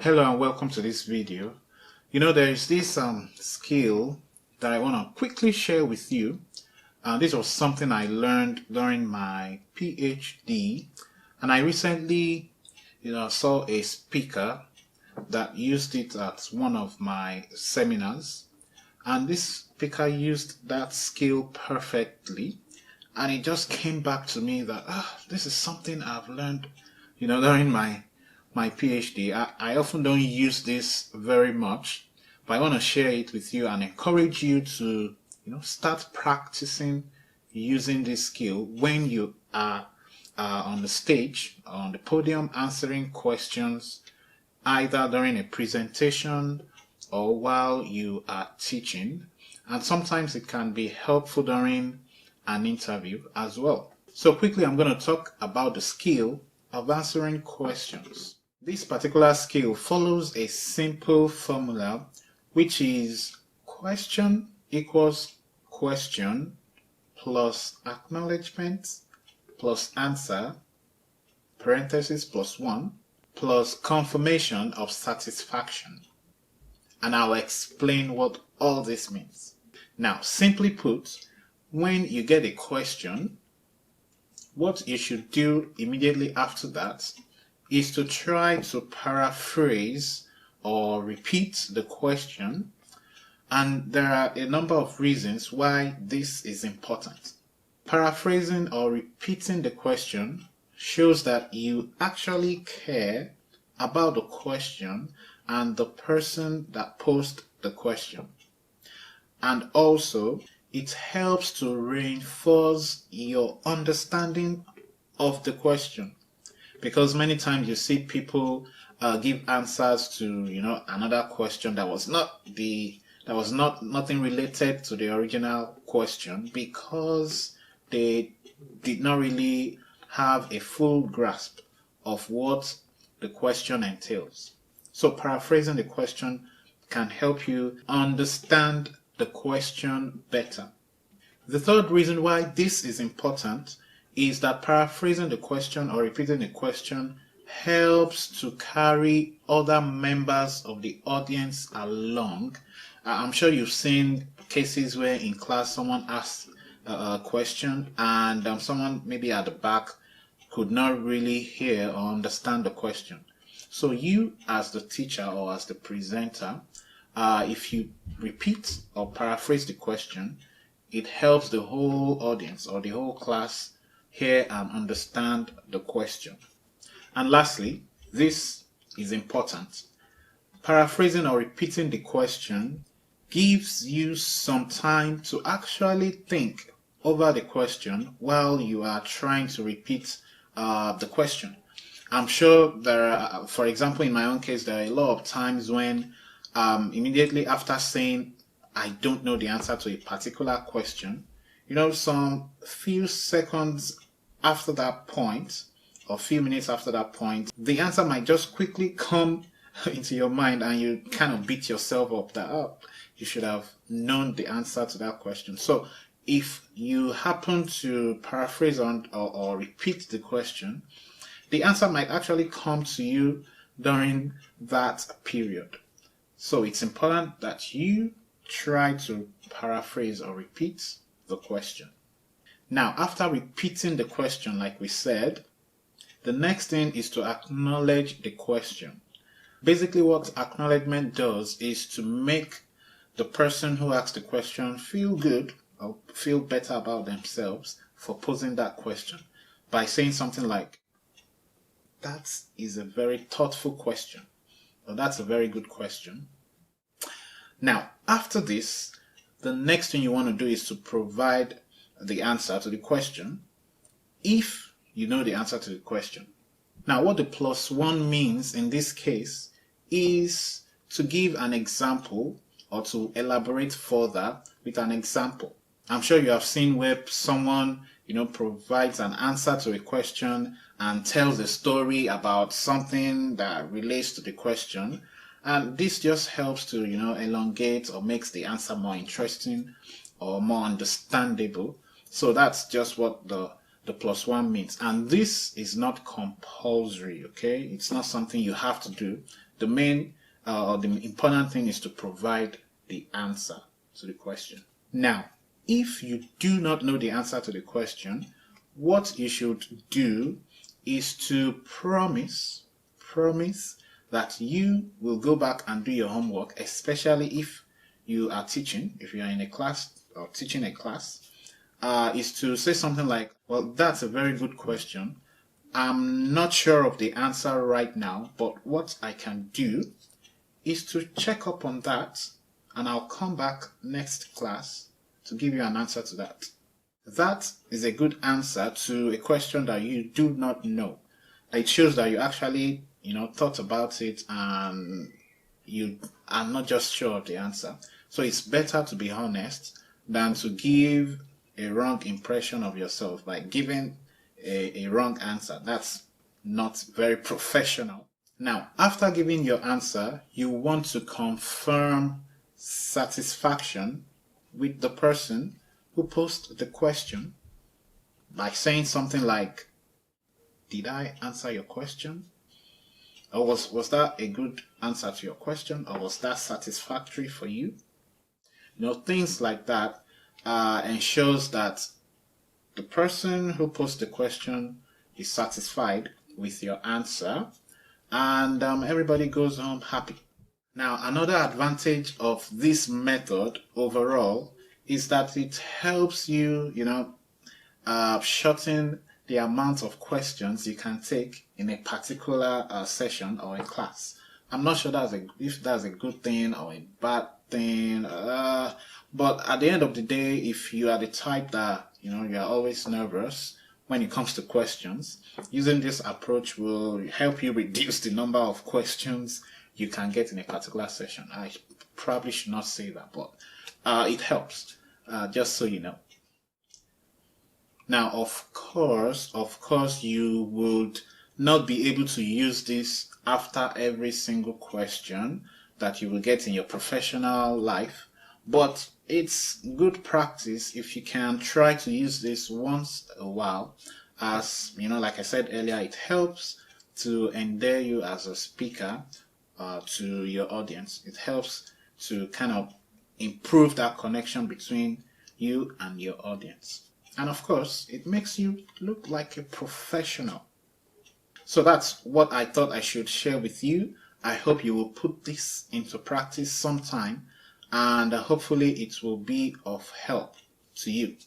Hello and welcome to this video. There is this skill that I want to quickly share with you. This was something I learned during my PhD, and I recently saw a speaker that used it at one of my seminars, and this speaker used that skill perfectly, and it just came back to me that this is something I've learned during my PhD. I often don't use this very much, but I want to share it with you and encourage you to start practicing using this skill when you are on the stage, on the podium, answering questions either during a presentation or while you are teaching, and sometimes it can be helpful during an interview as well. So quickly, I'm going to talk about the skill of answering questions. This particular skill follows a simple formula, which is question equals question plus acknowledgement plus answer, parenthesis plus 1, plus confirmation of satisfaction. And I'll explain what all this means. Now, simply put, when you get a question, what you should do immediately after that is to try to paraphrase or repeat the question, and there are a number of reasons why this is important. Paraphrasing or repeating the question shows that you actually care about the question and the person that posed the question, and also it helps to reinforce your understanding of the question. Because many times you see people give answers to another question that was nothing related to the original question, because they did not really have a full grasp of what the question entails. So paraphrasing the question can help you understand the question better. The third reason why this is important is that paraphrasing the question or repeating the question helps to carry other members of the audience along. I'm sure you've seen cases where in class someone asks a question and someone maybe at the back could not really hear or understand the question. So you as the teacher or as the presenter, if you repeat or paraphrase the question, it helps the whole audience or the whole class hear and understand the question. And lastly, this is important. Paraphrasing or repeating the question gives you some time to actually think over the question while you are trying to repeat the question. I'm sure there are, for example, in my own case, there are a lot of times when immediately after saying I don't know the answer to a particular question, some few seconds after that point, or few minutes after that point, the answer might just quickly come into your mind and you kind of beat yourself up that, you should have known the answer to that question. So if you happen to paraphrase or repeat the question, the answer might actually come to you during that period. So it's important that you try to paraphrase or repeat the question. Now, after repeating the question, like we said, the next thing is to acknowledge the question. Basically, what acknowledgement does is to make the person who asked the question feel good or feel better about themselves for posing that question by saying something like, that is a very thoughtful question, or that's a very good question. Now, after this, the next thing you want to do is to provide the answer to the question if you know the answer to the question. Now, what the +1 means in this case is to give an example or to elaborate further with an example. I'm sure you have seen where someone provides an answer to a question and tells a story about something that relates to the question, and this just helps to elongate or makes the answer more interesting or more understandable. So that's just what the +1 means, and this is not compulsory. Okay, it's not something you have to do. the main or the important thing is to provide the answer to the question. Now, if you do not know the answer to the question, what you should do is to promise that you will go back and do your homework, especially if you are teaching, if you are in a class or teaching a class, is to say something like, well, that's a very good question. I'm not sure of the answer right now, but what I can do is to check up on that, and I'll come back next class to give you an answer to that. That is a good answer to a question that you do not know. It shows that you actually, thought about it and you are not just sure of the answer. So it's better to be honest than to give a wrong impression of yourself by giving a wrong answer. That's not very professional. Now, after giving your answer, you want to confirm satisfaction with the person who posed the question by saying something like, did I answer your question? Or was that a good answer to your question? Or was that satisfactory for you? Things like that ensures that the person who posed the question is satisfied with your answer, and everybody goes home happy. Now, another advantage of this method overall is that it helps you, shorten the amount of questions you can take in a particular session or a class. I'm not sure if that's a good thing or a bad thing, but at the end of the day, if you are the type that, you are always nervous when it comes to questions, using this approach will help you reduce the number of questions you can get in a particular session. I probably should not say that, but it helps, just so you know. Now, of course, you would not be able to use this after every single question that you will get in your professional life, but it's good practice if you can try to use this once a while, as like I said earlier, it helps to endear you as a speaker to your audience. It helps to kind of improve that connection between you and your audience. And of course, it makes you look like a professional. So that's what I thought I should share with you. I hope you will put this into practice sometime, and hopefully it will be of help to you.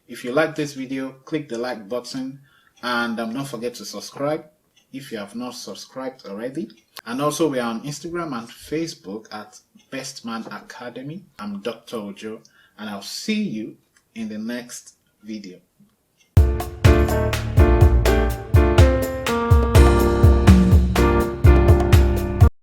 If you like this video, click the like button, and don't forget to subscribe if you have not subscribed already. And also, we are on Instagram and Facebook at Best Man Academy. I'm Dr. Ojo, and I'll see you in the next video.